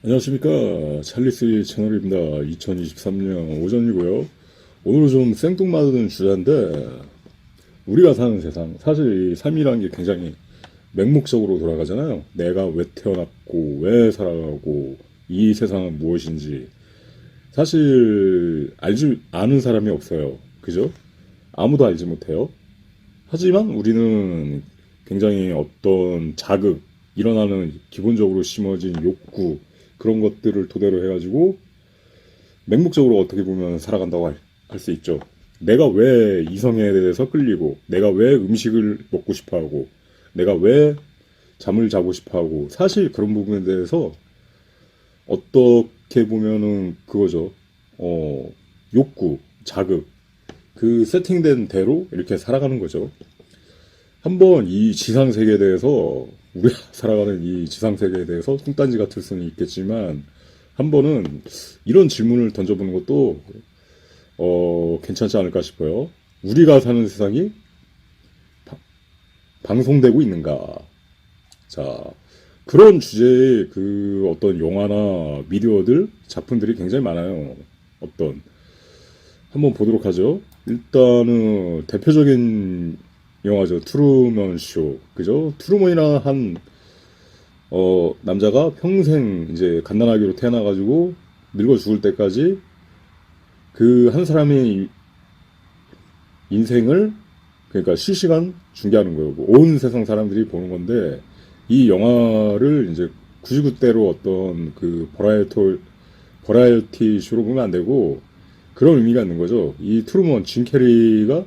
안녕하십니까. 찰리스 채널입니다. 2023년 오전이고요. 오늘은 좀 생뚱맞은 주제인데, 우리가 사는 세상, 사실 이 삶이라는 게 굉장히 맹목적으로 돌아가잖아요. 내가 왜 태어났고, 왜 살아가고, 이 세상은 무엇인지. 사실 아는 사람이 없어요. 그죠? 아무도 알지 못해요. 하지만 우리는 굉장히 어떤 자극, 일어나는 기본적으로 심어진 욕구, 그런 것들을 토대로 해가지고 맹목적으로 어떻게 보면 살아간다고 할 수 있죠. 내가 왜 이성에 대해서 끌리고, 내가 왜 음식을 먹고 싶어 하고, 내가 왜 잠을 자고 싶어 하고, 사실 그런 부분에 대해서 어떻게 보면은 그거죠. 어, 욕구, 자극, 그 세팅된 대로 이렇게 살아가는 거죠. 한번 이 지상 세계에 대해서 우리가 살아가는 이 지상 세계에 대해서 뚱딴지 같을 수는 있겠지만 한 번은 이런 질문을 던져보는 것도 괜찮지 않을까 싶어요. 우리가 사는 세상이 바- 방송되고 있는가? 자, 그런 주제의 그 어떤 영화나 미디어들 작품들이 굉장히 많아요. 어떤 한번 보도록 하죠. 일단은 대표적인 영화죠. 트루먼 쇼. 그죠? 트루먼이라 한 남자가 평생 이제 갓난아기로 태어나가지고 늙어 죽을 때까지 그 한 사람의 인생을 그러니까 실시간 중계하는 거예요. 온 세상 사람들이 보는 건데 이 영화를 이제 99대로 어떤 그 버라이어티 쇼로 보면 안 되고 그런 의미가 있는 거죠. 이 트루먼 짐 캐리가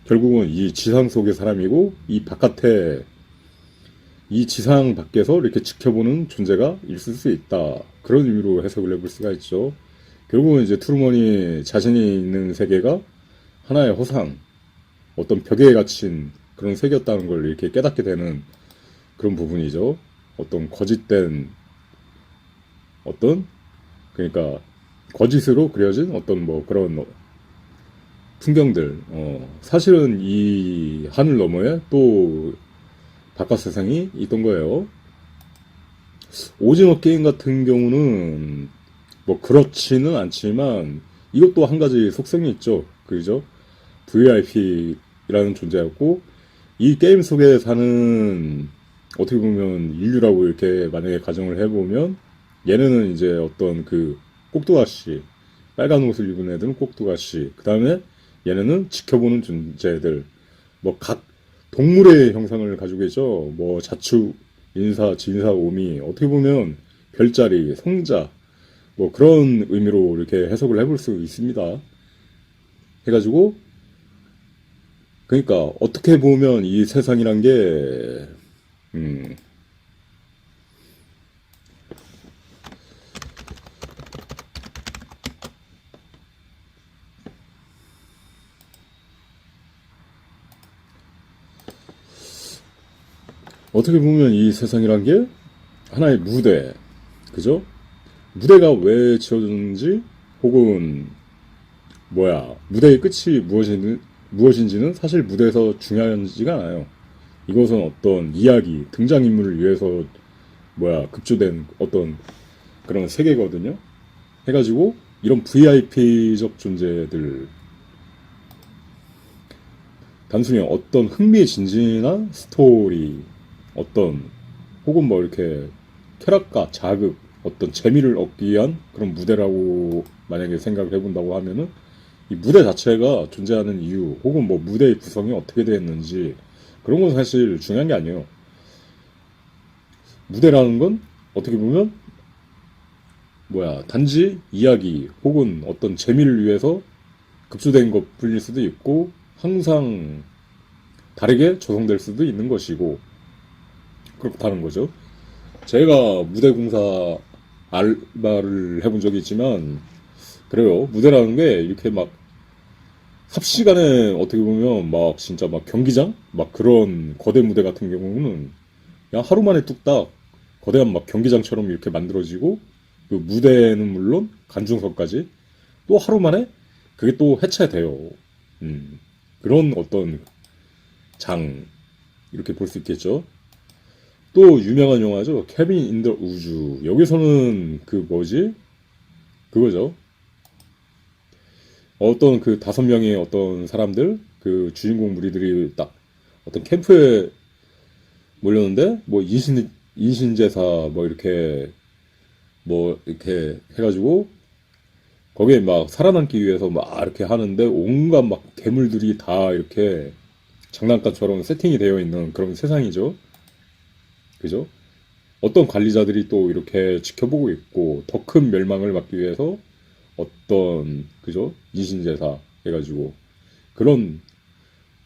결국은 이 지상 속의 사람이고 이 바깥에 이 지상 밖에서 이렇게 지켜보는 존재가 있을 수 있다. 그런 의미로 해석을 해볼 수가 있죠. 결국은 이제 트루먼이 자신이 있는 세계가 하나의 허상, 어떤 벽에 갇힌 그런 세계였다는 걸 이렇게 깨닫게 되는 그런 부분이죠. 어떤 거짓된 어떤 그러니까 거짓으로 그려진 어떤 뭐 그런 풍경들. 사실은 이 하늘 너머에 또 바깥 세상이 있던 거예요. 오징어 게임 같은 경우는 뭐 그렇지는 않지만 이것도 한 가지 속성이 있죠. 그죠? VIP라는 존재였고 이 게임 속에 사는 어떻게 보면 인류라고 이렇게 만약에 가정을 해보면 얘네는 이제 어떤 그 꼭두가시 빨간 옷을 입은 애들은 꼭두가시 그 다음에 얘네는 지켜보는 존재들 뭐 각 동물의 형상을 가지고 있죠. 뭐 자축, 인사, 진사, 오미 어떻게 보면 별자리, 성자 뭐 그런 의미로 이렇게 해석을 해볼 수 있습니다. 해가지고 그러니까 어떻게 보면 이 세상이란 게 음, 어떻게 보면 이 세상이란 게 하나의 무대, 그죠? 무대가 왜 지어졌는지 혹은 무대의 끝이 무엇인지는 사실 무대에서 중요하지가 않아요. 이것은 어떤 이야기, 등장인물을 위해서 급조된 어떤 그런 세계거든요. 해가지고 이런 VIP적 존재들 단순히 어떤 흥미진진한 스토리 어떤 혹은 뭐 이렇게 쾌락과 자극 어떤 재미를 얻기 위한 그런 무대라고 만약에 생각을 해본다고 하면은 이 무대 자체가 존재하는 이유 혹은 뭐 무대의 구성이 어떻게 되어 있는지 그런 건 사실 중요한 게 아니에요. 무대라는 건 어떻게 보면 단지 이야기 혹은 어떤 재미를 위해서 급조된 것 뿐일 수도 있고 항상 다르게 조성될 수도 있는 것이고 그렇다는 거죠. 제가 무대 공사 알바를 해본 적이 있지만 그래요. 무대라는 게 이렇게 막 삽시간에 어떻게 보면 막 진짜 막 경기장 막 그런 거대 무대 같은 경우는 그냥 하루 만에 뚝딱 거대한 막 경기장처럼 이렇게 만들어지고 그 무대는 물론 관중석까지 또 하루 만에 그게 또 해체돼요. 그런 어떤 장 이렇게 볼 수 있겠죠. 또 유명한 영화죠. 케빈 인더 우주. 여기서는 그 뭐지? 그거죠. 어떤 그 5명의 어떤 사람들, 그 주인공 무리들이 딱 어떤 캠프에 몰렸는데, 뭐 인신제사 뭐 이렇게 해가지고 거기에 막 살아남기 위해서 막 이렇게 하는데 온갖 막 괴물들이 다 이렇게 장난감처럼 세팅이 되어 있는 그런 세상이죠. 그죠? 어떤 관리자들이 또 이렇게 지켜보고 있고 더 큰 멸망을 막기 위해서 어떤 그죠? 인신제사 해가지고 그런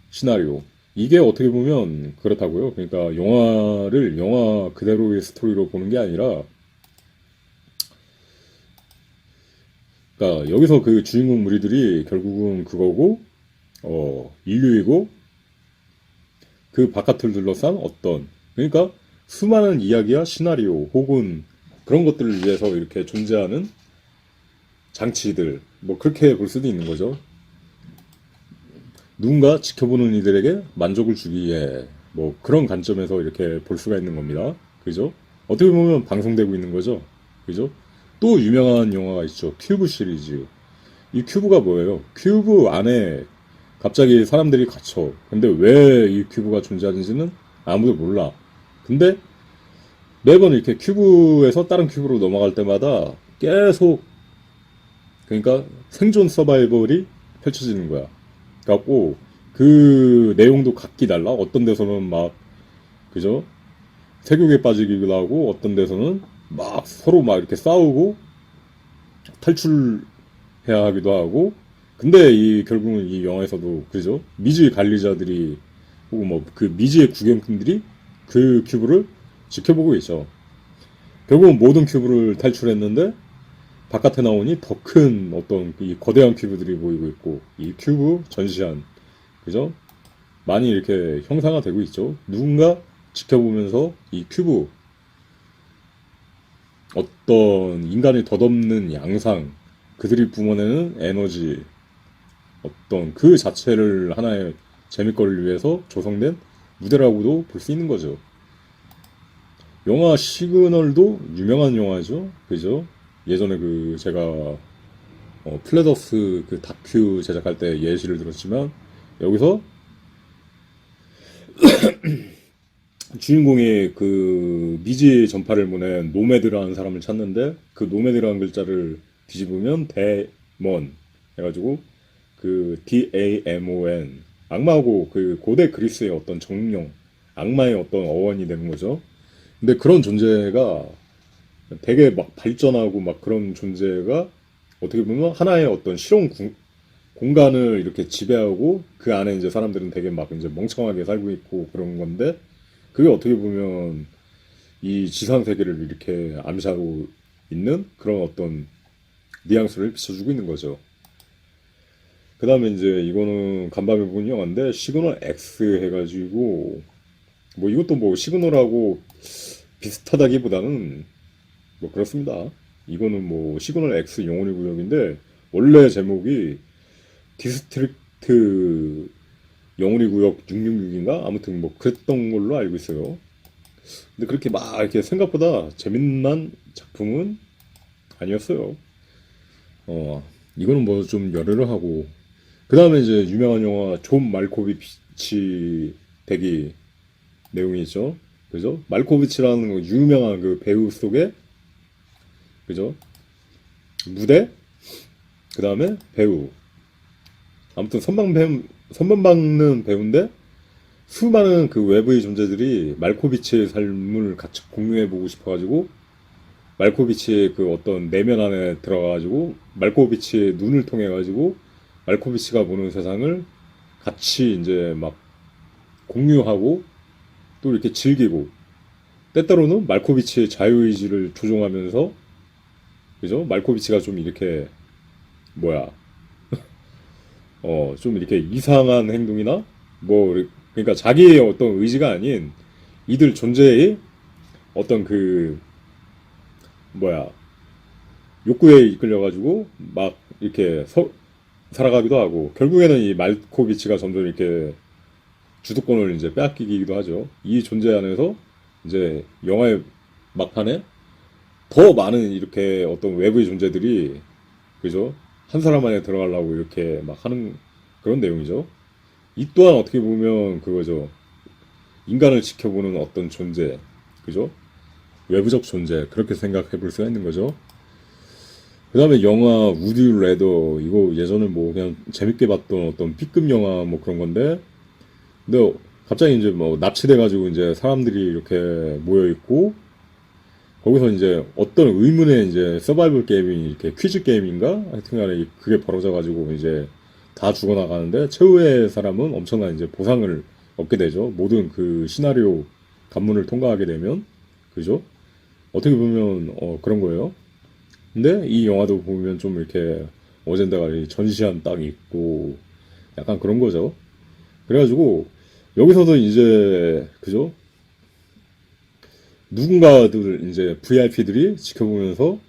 시나리오. 이게 어떻게 보면 그렇다고요. 그러니까 영화를 영화 그대로의 스토리로 보는 게 아니라, 그러니까 여기서 그 주인공 무리들이 결국은 그거고, 인류이고 그 바깥을 둘러싼 어떤, 그러니까 수많은 이야기와 시나리오 혹은 그런 것들을 위해서 이렇게 존재하는 장치들, 뭐 그렇게 볼 수도 있는 거죠. 누군가 지켜보는 이들에게 만족을 주기 위해 뭐 그런 관점에서 이렇게 볼 수가 있는 겁니다. 그죠? 어떻게 보면 방송되고 있는 거죠. 그죠? 또 유명한 영화가 있죠. 큐브 시리즈. 이 큐브가 뭐예요? 큐브 안에 갑자기 사람들이 갇혀. 근데 왜 이 큐브가 존재하는지는 아무도 몰라. 근데 매번 이렇게 큐브에서 다른 큐브로 넘어갈 때마다 계속, 그러니까 생존 서바이벌이 펼쳐지는 거야. 갖고 그 내용도 각기 달라. 어떤 데서는 막 그죠? 세욕에 빠지기도 하고 어떤 데서는 막 서로 막 이렇게 싸우고 탈출해야 하기도 하고. 근데 이 결국은 이 영화에서도 그죠? 미지의 관리자들이 혹은 뭐 그 미지의 구경꾼들이 그 큐브를 지켜보고 있죠. 결국은 모든 큐브를 탈출했는데 바깥에 나오니 더 큰 어떤 이 거대한 큐브들이 보이고 있고 이 큐브 전시안 그죠? 많이 이렇게 형상화되고 있죠. 누군가 지켜보면서 이 큐브 어떤 인간이 덧없는 양상 그들이 뿜어내는 에너지 어떤 그 자체를 하나의 재미거리를 위해서 조성된 무대라고도 볼 수 있는 거죠. 영화 시그널도 유명한 영화죠. 그죠? 예전에 그 제가 플레더스 그 다큐 제작할 때 예시를 들었지만 여기서 주인공이 그 미지 전파를 보낸 노매드라는 사람을 찾는데 그 노매드라는 글자를 뒤집으면 데몬 해가지고 그 DAMON 악마하고 그 고대 그리스의 어떤 정령 악마의 어떤 어원이 되는 거죠. 근데 그런 존재가 되게 막 발전하고 막 그런 존재가 어떻게 보면 하나의 어떤 실험 공간을 이렇게 지배하고 그 안에 이제 사람들은 되게 막 이제 멍청하게 살고 있고 그런 건데 그게 어떻게 보면 이 지상 세계를 이렇게 암시하고 있는 그런 어떤 뉘앙스를 비춰주고 있는 거죠. 그 다음에 이제 이거는 간밤에 본 영화인데 시그널 X 해가지고 뭐 이것도 뭐 시그널하고 비슷하다기보다는 뭐 그렇습니다. 이거는 뭐 시그널 X 영혼의 구역인데 원래 제목이 디스트릭트 영혼의 구역 666인가 아무튼 뭐 그랬던 걸로 알고 있어요. 근데 그렇게 막 이렇게 생각보다 재밌는 작품은 아니었어요. 이거는 뭐 좀 열애를 하고 그 다음에 이제 유명한 영화 존 말코비치 대기 내용이 있죠. 그죠? 말코비치라는 유명한 그 배우 속에 그죠? 무대 그 다음에 배우 아무튼 선방받는 배우인데 수많은 그 외부의 존재들이 말코비치의 삶을 같이 공유해보고 싶어가지고 말코비치의 그 어떤 내면 안에 들어가가지고 말코비치의 눈을 통해가지고 말코비치가 보는 세상을 같이 이제 막 공유하고 또 이렇게 즐기고 때때로는 말코비치의 자유의지를 조종하면서 그죠? 말코비치가 좀 이렇게 뭐야 좀 이렇게 이상한 행동이나 뭐 그러니까 자기의 어떤 의지가 아닌 이들 존재의 어떤 그 뭐야 욕구에 이끌려가지고 막 이렇게 살아가기도 하고 결국에는 이 말코비치가 점점 이렇게 주도권을 이제 빼앗기기도 하죠. 이 존재 안에서 이제 영화의 막판에 더 많은 이렇게 어떤 외부의 존재들이, 그죠? 한 사람 안에 들어가려고 이렇게 막 하는 그런 내용이죠. 이 또한 어떻게 보면 그거죠. 인간을 지켜보는 어떤 존재, 그죠? 외부적 존재, 그렇게 생각해 볼 수가 있는 거죠. 그 다음에 영화 우디 레더, 이거 예전에 뭐 그냥 재밌게 봤던 어떤 B급 영화 뭐 그런 건데, 근데 갑자기 이제 뭐 납치돼가지고 이제 사람들이 이렇게 모여있고, 거기서 이제 어떤 의문의 이제 서바이벌 게임이 이렇게 퀴즈 게임인가? 하여튼간에 그게 벌어져가지고 이제 다 죽어나가는데 최후의 사람은 엄청난 이제 보상을 얻게 되죠. 모든 그 시나리오 관문을 통과하게 되면, 그죠? 어떻게 보면 그런 거예요. 근데 이 영화도 보면 좀 이렇게 어젠다가 전시한 딱 있고 약간 그런 거죠. 그래가지고 여기서도 이제 그죠? 누군가들 이제 VIP들이 지켜보면서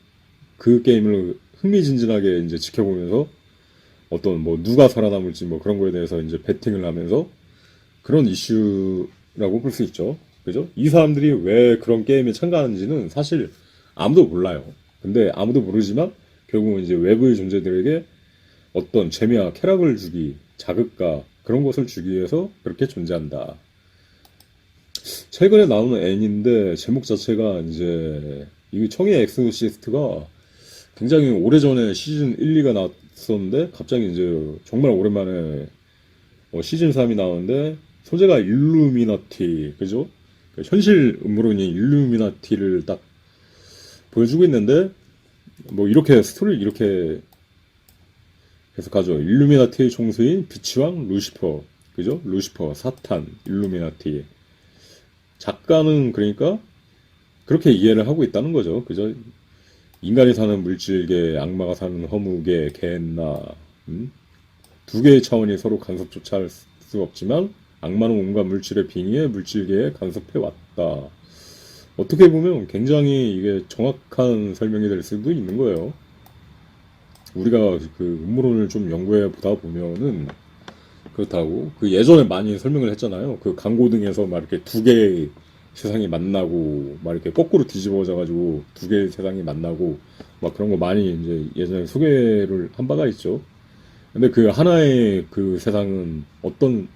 그 게임을 흥미진진하게 이제 지켜보면서 어떤 뭐 누가 살아남을지 뭐 그런 거에 대해서 이제 배팅을 하면서 그런 이슈라고 볼 수 있죠. 그죠? 이 사람들이 왜 그런 게임에 참가하는지는 사실 아무도 몰라요. 근데 아무도 모르지만 결국은 이제 외부의 존재들에게 어떤 재미와 쾌락을 주기, 자극과 그런 것을 주기 위해서 그렇게 존재한다. 최근에 나오는 애니인데 제목 자체가 이제 이 청의 엑소시스트가 굉장히 오래전에 시즌 1, 2가 나왔었는데 갑자기 이제 정말 오랜만에 시즌 3이 나오는데 소재가 일루미나티, 그죠? 그 현실 음모론인 일루미나티를 딱 보여주고 있는데 뭐 이렇게 스토리를 이렇게 해석하죠. 일루미나티의 총수인 빛의 왕 루시퍼, 그죠? 루시퍼, 사탄, 일루미나티. 작가는 그러니까 그렇게 이해를 하고 있다는 거죠. 그죠? 인간이 사는 물질계, 악마가 사는 허무계, 개나 두 개의 차원이 서로 간섭조차 할 수 없지만 악마는 온갖 물질의 빙의에 물질계에 간섭해 왔다. 어떻게 보면 굉장히 이게 정확한 설명이 될 수도 있는 거예요. 우리가 그 음모론을 좀 연구해 보다 보면은 그렇다고 그 예전에 많이 설명을 했잖아요. 그 강고등에서 막 이렇게 두 개의 세상이 만나고 막 이렇게 거꾸로 뒤집어져 가지고 두 개의 세상이 만나고 막 그런 거 많이 이제 예전에 소개를 한 바가 있죠. 근데 그 하나의 그 세상은 어떤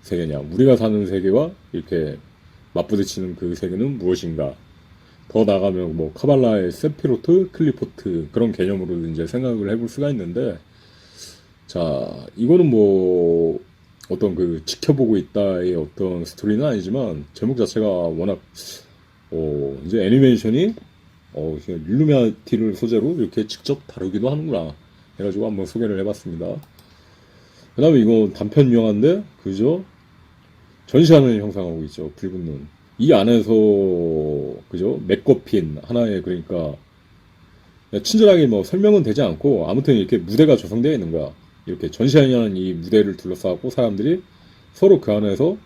세계냐? 우리가 사는 세계와 이렇게 맞부딪히는 그 세계는 무엇인가? 더 나가면 뭐 카발라의 세피로트, 클리포트 그런 개념으로 이제 생각을 해볼 수가 있는데, 자 이거는 뭐 어떤 그 지켜보고 있다의 어떤 스토리는 아니지만 제목 자체가 워낙 이제 애니메이션이 일루미나티를 소재로 이렇게 직접 다루기도 하는구나 해가지고 한번 소개를 해봤습니다. 그 다음에 이거 단편 영화인데 그죠? 전시하는 형상하고 있죠. 붉은 눈. 이 안에서 그죠? 맥거핀 하나의 그러니까 친절하게 뭐 설명은 되지 않고 아무튼 이렇게 무대가 조성되어 있는 거야. 이렇게 전시하는 이 무대를 둘러싸고 사람들이 서로 그 안에서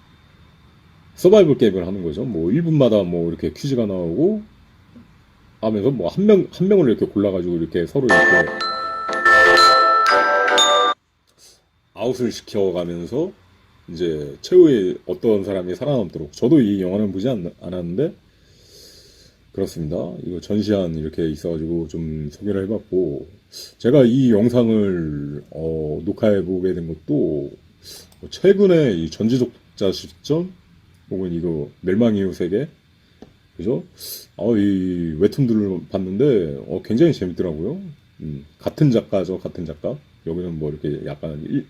서바이벌 게임을 하는 거죠. 뭐 1분마다 뭐 이렇게 퀴즈가 나오고 하면서 뭐 한 명을 이렇게 골라가지고 이렇게 서로 이렇게 아웃을 시켜가면서 이제 최후의 어떤 사람이 살아남도록. 저도 이 영화는 보지 않았는데 그렇습니다. 이거 전시안 이렇게 있어가지고 좀 소개를 해봤고, 제가 이 영상을 녹화해보게 된 것도 최근에 이 전지독자 시점 혹은 이거 멸망 이후 세계, 그죠? 이 웹툰들을 봤는데 굉장히 재밌더라고요. 같은 작가죠, 같은 작가. 여기는 뭐 이렇게 약간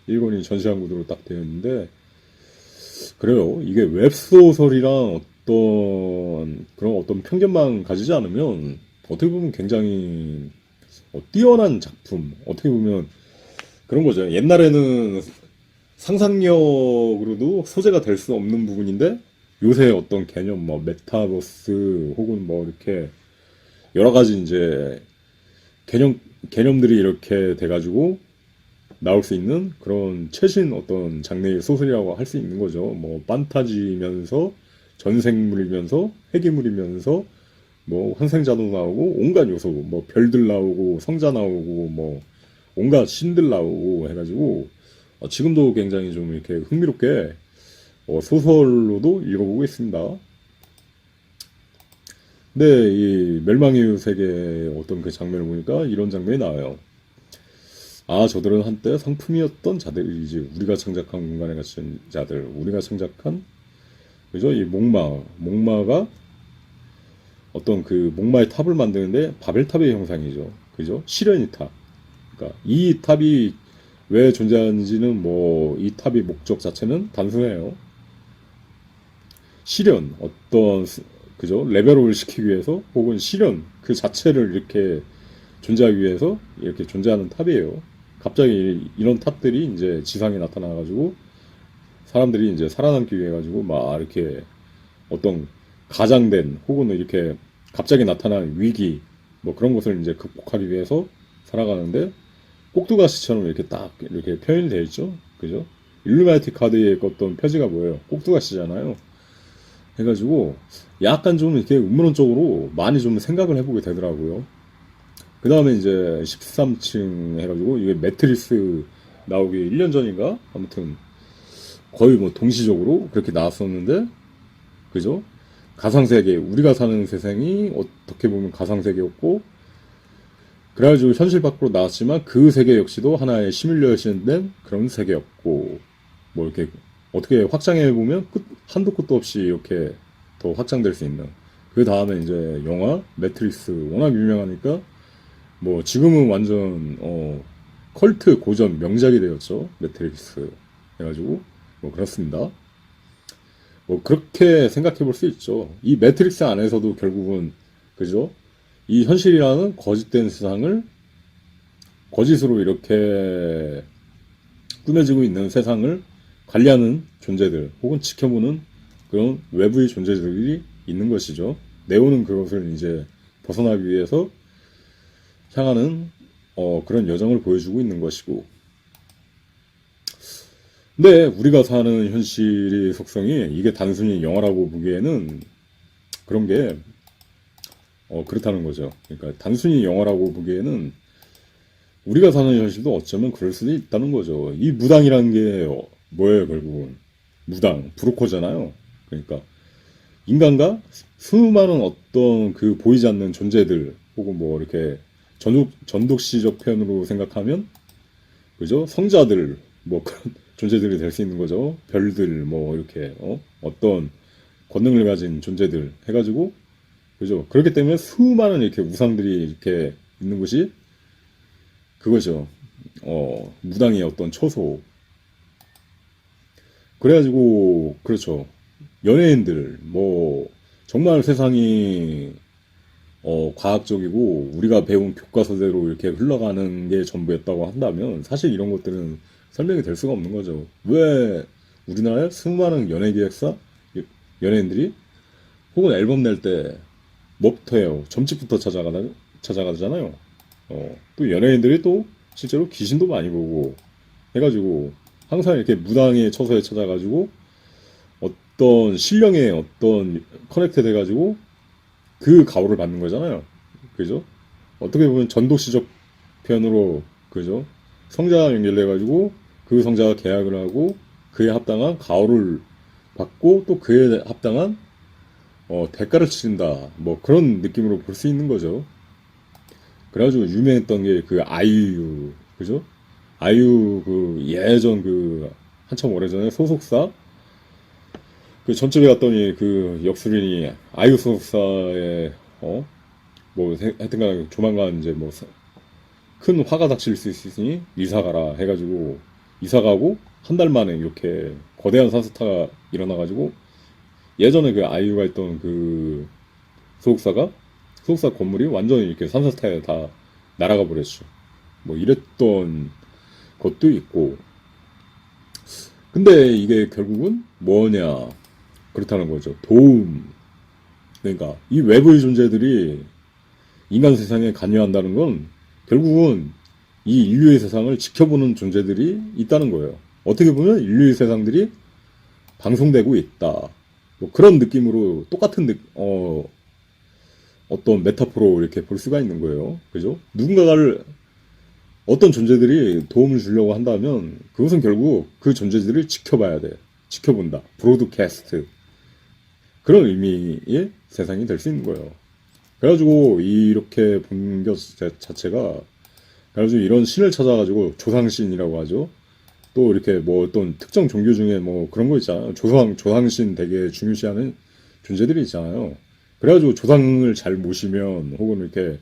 일본이 전시한 구도로 딱 되어 있는데, 그래요. 이게 웹소설이랑 그런 어떤 편견만 가지지 않으면 어떻게 보면 굉장히 뛰어난 작품, 어떻게 보면 그런 거죠. 옛날에는 상상력으로도 소재가 될 수 없는 부분인데 요새 어떤 개념, 뭐 메타버스 혹은 뭐 이렇게 여러 가지 이제 개념들이 이렇게 돼가지고 나올 수 있는 그런 최신 어떤 장르의 소설이라고 할 수 있는 거죠. 뭐 판타지면서 전생물이면서 회귀물이면서 뭐 환생자도 나오고 온갖 요소, 뭐 별들 나오고 성자 나오고 뭐 온갖 신들 나오고 해가지고 지금도 굉장히 좀 이렇게 흥미롭게 소설로도 읽어보고 있습니다. 근데 이 멸망의 이후 세계의 어떤 그 장면을 보니까 이런 장면이 나와요. 아, 저들은 한때 상품이었던 자들이지. 우리가 창작한 공간에 갇힌 자들. 우리가 창작한, 그죠? 이 목마가 어떤 그 목마의 탑을 만드는데 바벨탑의 형상이죠. 그죠? 실현이 탑. 그러니까 이 탑이 왜 존재하는지는 뭐 이 탑의 목적 자체는 단순해요. 실현, 그죠? 레벨업을 시키기 위해서 혹은 실현 그 자체를 이렇게 존재하기 위해서 이렇게 존재하는 탑이에요. 갑자기 이런 탑들이 이제 지상에 나타나가지고 사람들이 이제 살아남기 위해 가지고 막 이렇게 어떤 가장된 혹은 이렇게 갑자기 나타난 위기 뭐 그런 것을 이제 극복하기 위해서 살아가는데 꼭두가시처럼 이렇게 딱 이렇게 표현이 되어 있죠. 그죠? 일루미나티 카드의 어떤 표지가 뭐예요? 꼭두가시잖아요. 해가지고 약간 좀 이렇게 음모론적으로 많이 좀 생각을 해보게 되더라고요. 그 다음에 이제 13층 해가지고 이게 매트리스 나오기 1년 전인가? 아무튼 거의 뭐 동시적으로 그렇게 나왔었는데 그죠? 가상세계 우리가 사는 세상이 어떻게 보면 가상세계였고 그래가지고 현실 밖으로 나왔지만 그 세계 역시도 하나의 시뮬레이션된 그런 세계였고 뭐 이렇게 어떻게 확장해 보면 한도 끝도 없이 이렇게 더 확장될 수 있는 그 다음에 이제 영화 매트릭스 워낙 유명하니까 뭐 지금은 완전 컬트 고전 명작이 되었죠. 매트릭스 해가지고 뭐 그렇습니다. 뭐 그렇게 생각해 볼 수 있죠. 이 매트릭스 안에서도 결국은 그죠? 이 현실이라는 거짓된 세상을 거짓으로 이렇게 꾸며지고 있는 세상을 관리하는 존재들 혹은 지켜보는 그런 외부의 존재들이 있는 것이죠. 네오는 그것을 이제 벗어나기 위해서 향하는 그런 여정을 보여주고 있는 것이고 근데 우리가 사는 현실의 속성이 이게 단순히 영화라고 보기에는 그런 게 그렇다는 거죠. 그러니까 단순히 영화라고 보기에는 우리가 사는 현실도 어쩌면 그럴 수도 있다는 거죠. 이 무당이라는 게 뭐예요, 결국은? 무당, 브로커잖아요. 그러니까 인간과 수많은 어떤 그 보이지 않는 존재들 혹은 뭐 이렇게 전독시적 표현으로 생각하면 그죠? 성자들 뭐 그런 존재들이 될 수 있는 거죠. 별들 뭐 이렇게 어떤 권능을 가진 존재들 해가지고 그죠? 그렇기 때문에 수많은 이렇게 우상들이 이렇게 있는 것이 그거죠. 무당의 어떤 처소. 그래가지고 그렇죠. 연예인들 뭐 정말 세상이 과학적이고 우리가 배운 교과서대로 이렇게 흘러가는 게 전부였다고 한다면 사실 이런 것들은 설명이 될 수가 없는 거죠. 왜 우리나라의 수많은 연예기획사 연예인들이 혹은 앨범 낼 때 뭐부터 해요? 점집부터 찾아가잖아요. 또 연예인들이 또 실제로 귀신도 많이 보고 해가지고 항상 이렇게 무당의 처소에 찾아가지고 어떤 신령의 어떤 커넥트 돼가지고 그 가호를 받는 거잖아요. 그죠? 어떻게 보면 전도시적 표현으로 그죠? 성자 연결해가지고 그 성자가 계약을 하고 그에 합당한 가호를 받고 또 그에 합당한 대가를 치른다. 뭐 그런 느낌으로 볼 수 있는 거죠. 그래가지고 유명했던 게 그 아이유, 그죠? 아이유 그 예전 그 한참 오래전에 소속사 그 전집에 갔더니 그 역술인이 아이유 소속사에 뭐 하여튼간 조만간 이제 뭐 큰 화가 닥칠 수 있으니 이사 가라 해가지고 이사 가고 한 달 만에 이렇게 거대한 산사타가 일어나가지고 예전에 그 아이유가 있던 그 소속사 건물이 완전히 이렇게 산사타에 다 날아가 버렸죠. 뭐 이랬던 것도 있고. 근데 이게 결국은 뭐냐. 그렇다는 거죠. 도움. 그러니까 이 외부의 존재들이 인간 세상에 관여한다는 건 결국은 이 인류의 세상을 지켜보는 존재들이 있다는 거예요. 어떻게 보면 인류의 세상들이 방송되고 있다. 뭐 그런 느낌으로 똑같은 어떤 메타포로 이렇게 볼 수가 있는 거예요. 그죠? 누군가를 어떤 존재들이 도움을 주려고 한다면 그것은 결국 그 존재들을 지켜봐야 돼. 지켜본다. 브로드캐스트. 그런 의미의 세상이 될 수 있는 거예요. 그래가지고 이렇게 본 것 자체가, 그래가지고 이런 신을 찾아가지고 조상신이라고 하죠. 또 이렇게 뭐 어떤 특정 종교 중에 뭐 그런 거 있잖아요. 조상신 되게 중요시하는 존재들이 있잖아요. 그래가지고 조상을 잘 모시면, 혹은 이렇게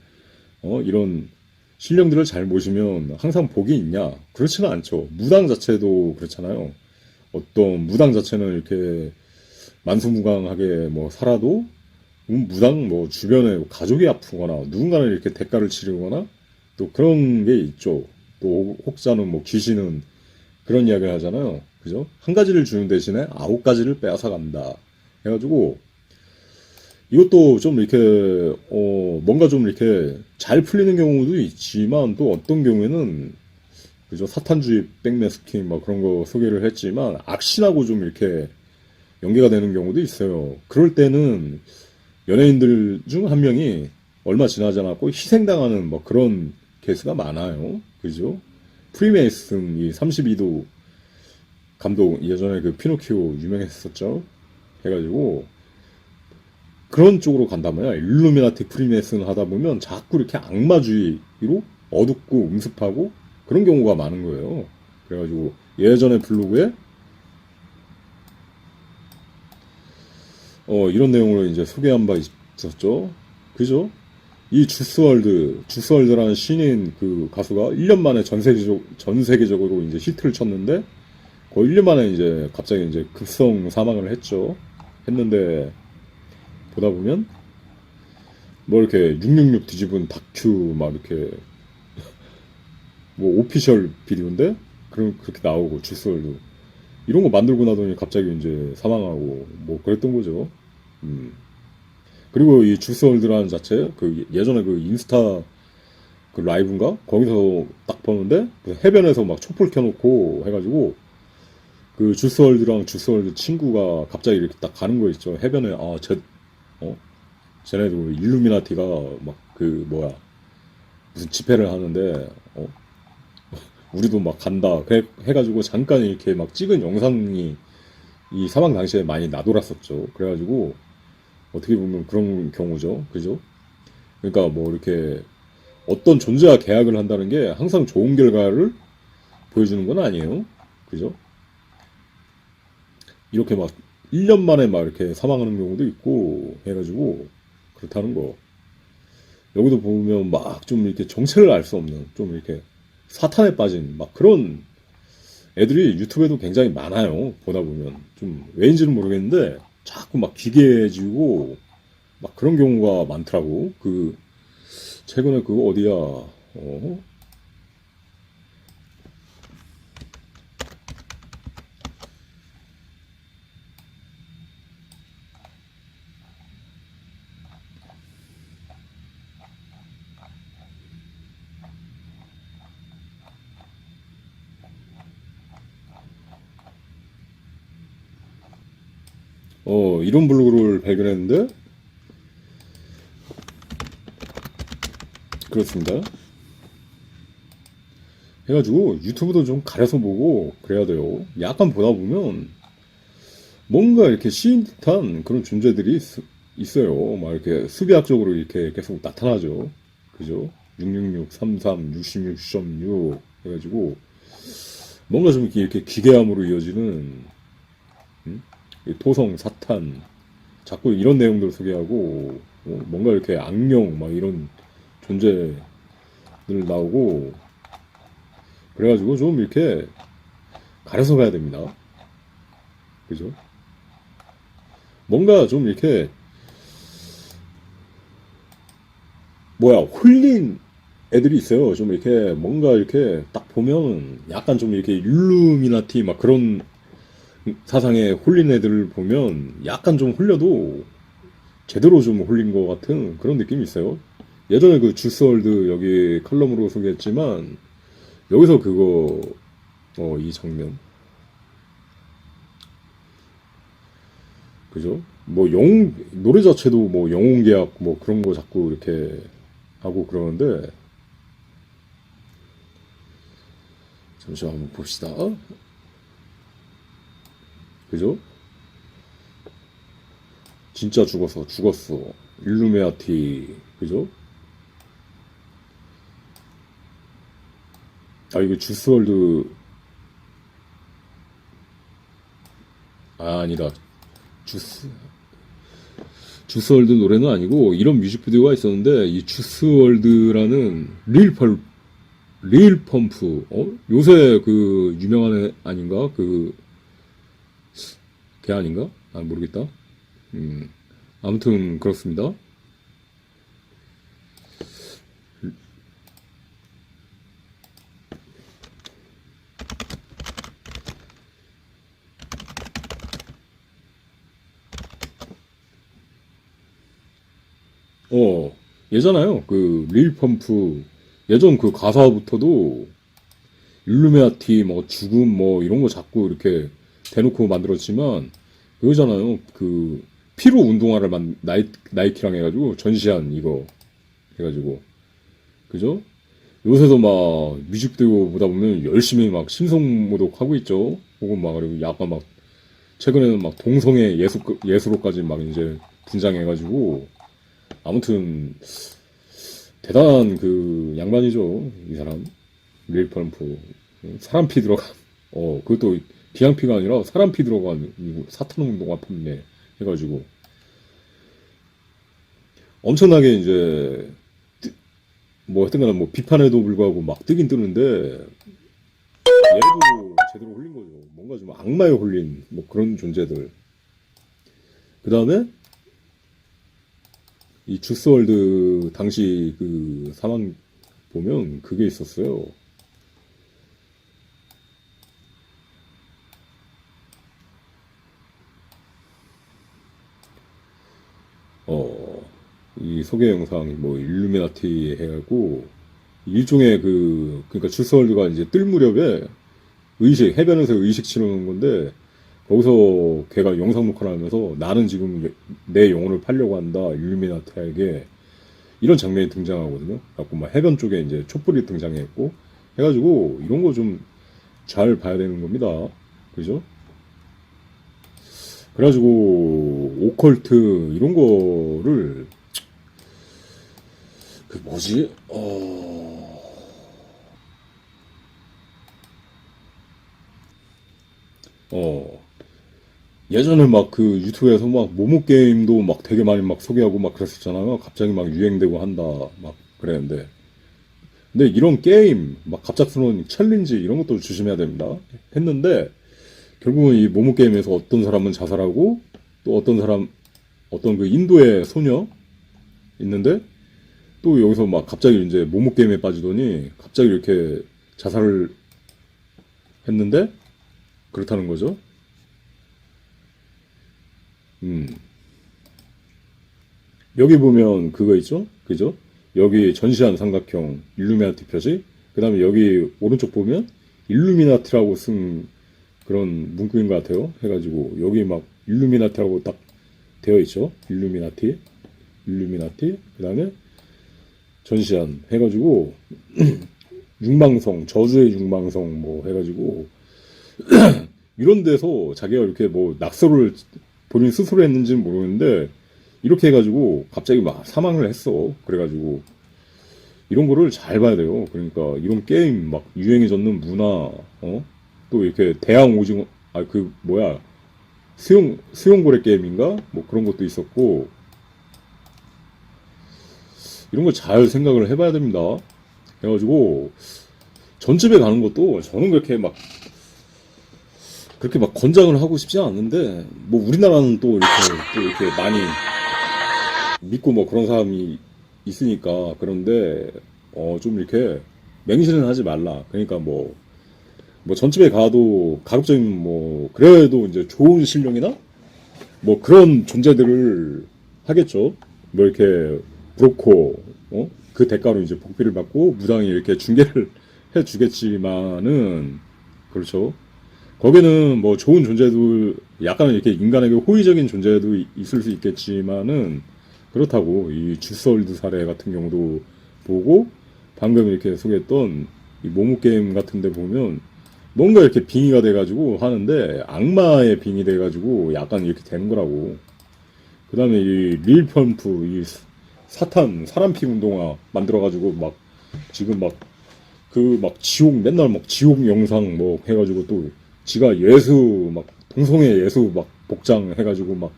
이런 신령들을 잘 모시면 항상 복이 있냐? 그렇지는 않죠. 무당 자체도 그렇잖아요. 어떤 무당 자체는 이렇게 만수무강하게 뭐 살아도, 무당 뭐 주변에 가족이 아프거나 누군가는 이렇게 대가를 치르거나 또 그런 게 있죠. 또 혹자는 뭐 귀신은 그런 이야기를 하잖아요. 그죠? 한 가지를 주는 대신에 9가지를 빼앗아 간다. 해가지고 이것도 좀 이렇게 뭔가 좀 이렇게 잘 풀리는 경우도 있지만, 또 어떤 경우에는 그죠, 사탄주의 백매스킹 막 그런 거 소개를 했지만 악신하고 좀 이렇게 연계가 되는 경우도 있어요. 그럴 때는 연예인들 중 한 명이 얼마 지나지 않았고 희생당하는 뭐 그런 케이스가 많아요. 그죠? 프리메이슨, 이 32도 감독, 예전에 그 피노키오 유명했었죠. 해가지고 그런 쪽으로 간다면요, 일루미나티 프리메이슨 하다 보면 자꾸 이렇게 악마주의로 어둡고 음습하고 그런 경우가 많은 거예요. 그래가지고 예전에 블로그에 이런 내용으로 이제 소개한 바 있었죠. 그죠? 이 주스월드라는 신인 그 가수가 1년 만에 전 세계적으로 이제 히트를 쳤는데, 거의 1년 만에 이제 갑자기 이제 급성 사망을 했죠. 했는데, 보다 보면, 뭐 이렇게 666 뒤집은 다큐, 막 이렇게, 뭐 오피셜 비디오인데, 그렇게 나오고, 주스월드. 이런 거 만들고 나더니 갑자기 이제 사망하고, 뭐 그랬던 거죠. 음. 그리고 이 주스월드라는 자체, 그 예전에 그 인스타 그 라이브인가? 거기서 딱 보는데, 그 해변에서 막 촛불 켜놓고 해가지고, 그 주스월드랑 주스월드 친구가 갑자기 이렇게 딱 가는 거 있죠. 해변에, 어? 쟤네도 일루미나티가 막 그 뭐야, 무슨 집회를 하는데, 우리도 막 간다. 해가지고 잠깐 이렇게 막 찍은 영상이 이 사망 당시에 많이 나돌았었죠. 그래가지고, 어떻게 보면 그런 경우죠. 그죠? 그러니까 뭐 이렇게 어떤 존재와 계약을 한다는 게 항상 좋은 결과를 보여주는 건 아니에요. 그죠? 이렇게 막 1년 만에 막 이렇게 사망하는 경우도 있고 해가지고 그렇다는 거. 여기도 보면 막 좀 이렇게 정체를 알 수 없는, 좀 이렇게 사탄에 빠진 막 그런 애들이 유튜브에도 굉장히 많아요. 보다 보면 좀 왜인지는 모르겠는데 자꾸 막 기괴해지고 막 그런 경우가 많더라고. 그 최근에 그 어디야, 이런 블로그를 발견했는데, 그렇습니다. 해가지고 유튜브도 좀 가려서 보고 그래야 돼요. 약간 보다 보면 뭔가 이렇게 시인 듯한 그런 존재들이 있어요. 막 이렇게 수비학적으로 이렇게 계속 나타나죠. 그죠? 666, 33, 66.6 해가지고 뭔가 좀 이렇게 기괴함으로 이어지는, 이 토성, 사탄, 자꾸 이런 내용들 소개하고, 뭔가 이렇게 악령 막 이런 존재들 나오고, 그래가지고 좀 이렇게 가려서 가야 됩니다. 그죠? 뭔가 좀 이렇게 뭐야, 홀린 애들이 있어요. 좀 이렇게 뭔가 이렇게 딱 보면 약간 좀 이렇게 일루미나티 막 그런 사상에 홀린 애들을 보면 약간 좀 홀려도 제대로 좀 홀린 것 같은 그런 느낌이 있어요. 예전에 그 주스월드 여기 칼럼으로 소개했지만, 여기서 그거 이 장면, 그죠? 뭐 영웅 노래 자체도 뭐 영웅 계약 뭐 그런 거 자꾸 이렇게 하고 그러는데, 잠시만 한번 봅시다. 그죠? 진짜 죽었어. 일루미나티, 그죠? 아, 이거 주스월드, 아, 아니다. 주스, 주스월드 노래는 아니고, 이런 뮤직비디오가 있었는데, 이 주스월드라는 릴 펌프, 요새 그, 유명한 애 아닌가? 걔 아닌가? 아, 모르겠다. 음, 아무튼, 그렇습니다. 어, 예잖아요. 그, 릴 펌프, 예전 그 가사부터도, 일루미나티, 뭐, 죽음, 뭐, 이런 거 자꾸 이렇게 대놓고 만들었지만, 그거잖아요. 그, 피로 운동화를 나이키랑 해가지고, 전시한 이거, 해가지고, 그죠? 요새도 막, 뮤직비디오 보다 보면 열심히 막 신성모독 하고 있죠? 혹은 막, 그리고 약간 막, 최근에는 막 동성애 예수로까지 막 이제 분장해가지고, 아무튼, 대단한 그 양반이죠. 이 사람. 릴 펌프. 사람 피 들어간, 그것도 비양 피가 아니라 사람 피 들어간 사탄 운동화 판매 해가지고 엄청나게 이제 뭐 하여튼간에 뭐 비판에도 불구하고 막 뜨긴 뜨는데 얘도 제대로 홀린 거죠. 뭔가 좀 악마에 홀린 뭐 그런 존재들. 그 다음에 이 주스월드 당시 그 상황 보면 그게 있었어요. 어, 이 소개 영상이 뭐 일루미나티 해갖고 일종의 그러니까 주스월드가 이제 뜰 무렵에 해변에서 의식 치르는 건데 거기서 걔가 영상 녹화를 하면서 나는 지금 내 영혼을 팔려고 한다 일루미나티에게 이런 장면이 등장하거든요. 갖고 막 해변 쪽에 이제 촛불이 등장했고 해가지고 이런 거 좀 잘 봐야 되는 겁니다. 그죠? 그래가지고 오컬트 이런 거를 그 뭐지? 어 예전에 막 그 유튜브에서 막 모모 게임도 막 되게 많이 막 소개하고 막 그랬었잖아요. 갑자기 막 유행되고 한다 막 그랬는데 근데 이런 게임 막 갑작스러운 챌린지 이런 것도 조심해야 됩니다. 했는데 결국은 이 모모 게임에서 어떤 사람은 자살하고 또 어떤 그 인도의 소녀 있는데 또 여기서 막 갑자기 이제 모모 게임에 빠지더니 갑자기 이렇게 자살을 했는데 그렇다는 거죠. 음. 여기 보면 그거 있죠? 그죠? 여기 전시한 삼각형 일루미나티 표지. 그 다음에 여기 오른쪽 보면 일루미나티라고 쓴 그런 문구인 것 같아요. 해가지고 여기 막 일루미나티라고 딱 되어 있죠. 일루미나티. 그 다음에 전시한 해가지고 육망성, 저주의 육망성 뭐 해가지고 이런 데서 자기가 이렇게 뭐 낙서를 본인 스스로 했는지는 모르겠는데 이렇게 해가지고 갑자기 막 사망을 했어. 그래가지고 이런 거를 잘 봐야 돼요. 그러니까 이런 게임 막 유행해졌는 문화, 또 이렇게 대왕 오징어, 그 뭐야 수용고래 게임인가? 뭐 그런 것도 있었고 이런 거 잘 생각을 해봐야 됩니다. 해가지고 전집에 가는 것도 저는 그렇게 막 권장을 하고 싶지 않은데 뭐 우리나라는 또 이렇게 많이 믿고 뭐 그런 사람이 있으니까 그런데 좀 이렇게 맹신은 하지 말라. 그러니까 뭐 전집에 가도 가급적이면 뭐 그래도 이제 좋은 실력이나 뭐 그런 존재들을 하겠죠. 뭐 이렇게 브로커 그 대가로 이제 복비를 받고 무당이 이렇게 중개를 해주겠지만은 그렇죠. 거기는 뭐 좋은 존재도 약간 이렇게 인간에게 호의적인 존재도 있을 수 있겠지만은 그렇다고 이 주설드 사례 같은 경우도 보고 방금 이렇게 소개했던 이 모모 게임 같은데 보면 뭔가 이렇게 빙의가 돼가지고 하는데 악마의 빙의 돼가지고 약간 이렇게 되는 거라고 그 다음에 이 릴펌프, 이 사탄, 사람피 운동화 만들어가지고 막, 지금 막, 그 막 지옥, 맨날 막 지옥 영상 뭐 해가지고 또, 지가 예수, 막, 동성애 예수 막 복장 해가지고 막,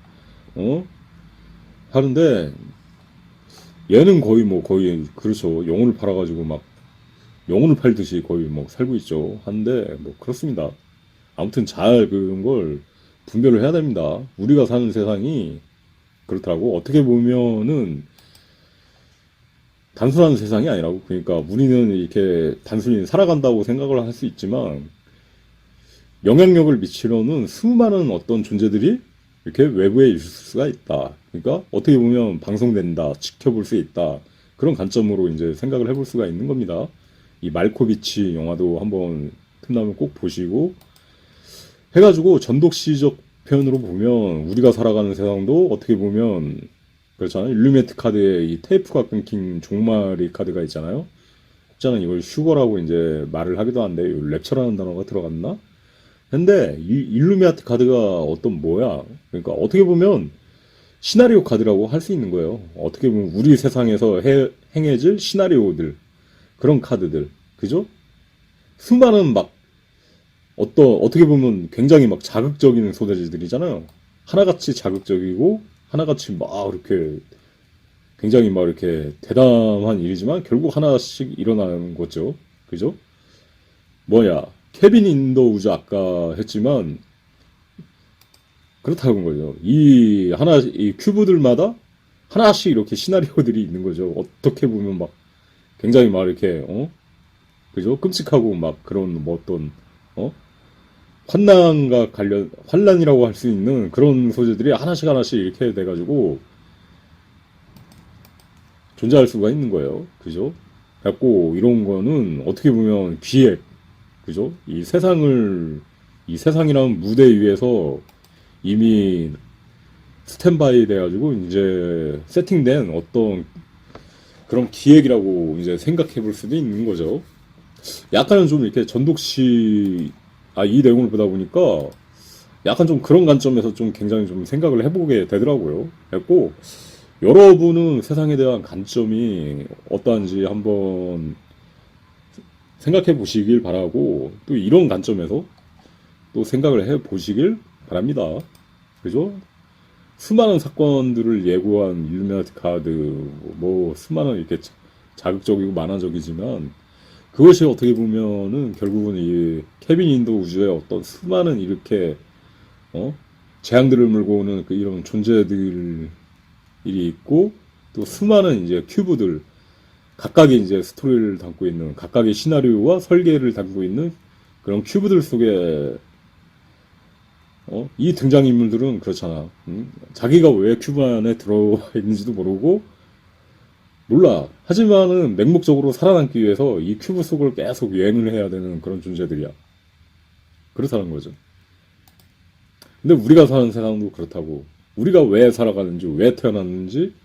하는데, 얘는 거의 뭐, 거의, 그렇죠. 영혼을 팔아가지고 막, 영혼을 팔듯이 거의 뭐 살고 있죠. 한데, 뭐, 그렇습니다. 아무튼 잘 그런 걸 분별을 해야 됩니다. 우리가 사는 세상이 그렇더라고. 어떻게 보면은 단순한 세상이 아니라고. 그러니까 우리는 이렇게 단순히 살아간다고 생각을 할 수 있지만 영향력을 미치려는 수많은 어떤 존재들이 이렇게 외부에 있을 수가 있다. 그러니까 어떻게 보면 방송된다, 지켜볼 수 있다. 그런 관점으로 이제 생각을 해볼 수가 있는 겁니다. 이 말코비치 영화도 한번 틈나면 꼭 보시고 해가지고 전독시적 표현으로 보면 우리가 살아가는 세상도 어떻게 보면 그렇잖아요. 일루미네트 카드에 이 테이프가 끊긴 종말이 카드가 있잖아요. 저는 이걸 슈거라고 이제 말을 하기도 한데 랩처라는 단어가 들어갔나? 근데 이 일루미나티 카드가 어떤 뭐야? 그러니까 어떻게 보면 시나리오 카드라고 할 수 있는 거예요. 어떻게 보면 우리 세상에서 행해질 시나리오들 그런 카드들 그죠? 수많은 막 어떻게 보면 굉장히 막 자극적인 소재들이잖아요. 하나같이 자극적이고 하나같이 막 이렇게 굉장히 막 이렇게 대담한 일이지만 결국 하나씩 일어나는 거죠. 그죠? 뭐야? 케빈 인더 우즈 아까 했지만 그렇다는 거죠. 이 큐브들마다 하나씩 이렇게 시나리오들이 있는 거죠. 어떻게 보면 막 굉장히 막 이렇게 그죠? 끔찍하고 막 그런 뭐 어떤 환란이라고 할 수 있는 그런 소재들이 하나씩 하나씩 이렇게 돼가지고 존재할 수가 있는 거예요. 그죠? 그래갖고 이런 거는 어떻게 보면 기획, 그죠? 이 세상이라는 무대 위에서 이미 스탠바이 돼가지고 이제 세팅된 어떤 그런 기획이라고 이제 생각해 볼 수도 있는 거죠. 약간은 좀 이렇게 이 내용을 보다 보니까 약간 좀 그런 관점에서 좀 굉장히 좀 생각을 해보게 되더라고요. 그래갖고 여러분은 세상에 대한 관점이 어떠한지 한번 생각해 보시길 바라고 또 이런 관점에서 또 생각을 해 보시길 바랍니다. 그죠? 수많은 사건들을 예고한 일루미나티 카드 뭐 수많은 이렇게 자극적이고 만화적이지만 그것이 어떻게 보면은 결국은 이 케빈 인더 우주의 어떤 수많은 이렇게 재앙들을 물고 오는 이런 존재들이 있고 또 수많은 이제 큐브들 각각의 이제 스토리를 담고 있는 각각의 시나리오와 설계를 담고 있는 그런 큐브들 속에 이 등장인물들은 그렇잖아. 자기가 왜 큐브 안에 들어와 있는지도 모르고 몰라. 하지만은 맹목적으로 살아남기 위해서 이 큐브 속을 계속 여행을 해야 되는 그런 존재들이야. 그렇다는 거죠. 근데 우리가 사는 세상도 그렇다고. 우리가 왜 살아가는지, 왜 태어났는지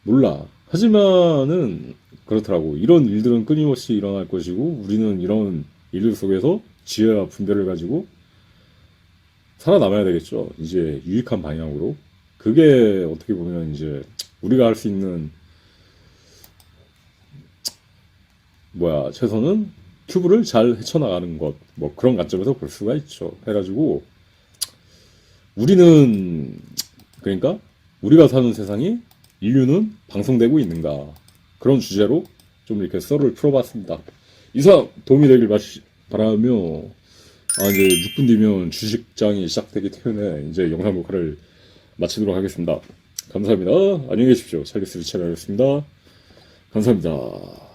몰라. 하지만은 그렇더라고. 이런 일들은 끊임없이 일어날 것이고 우리는 이런 일들 속에서 지혜와 분별을 가지고 살아남아야 되겠죠. 이제 유익한 방향으로. 그게 어떻게 보면 이제 우리가 할 수 있는 최선은 큐브를 잘 헤쳐나가는 것, 뭐 그런 관점에서 볼 수가 있죠. 해가지고 그러니까 우리가 사는 세상이 인류는 방송되고 있는가 그런 주제로 좀 이렇게 썰을 풀어봤습니다. 이상 도움이 되길 바라며 이제 6분 뒤면 주식장이 시작되기 때문에 이제 영상 녹화를 마치도록 하겠습니다. 감사합니다. 안녕히 계십시오. 찰리스 리차드였습니다. 감사합니다.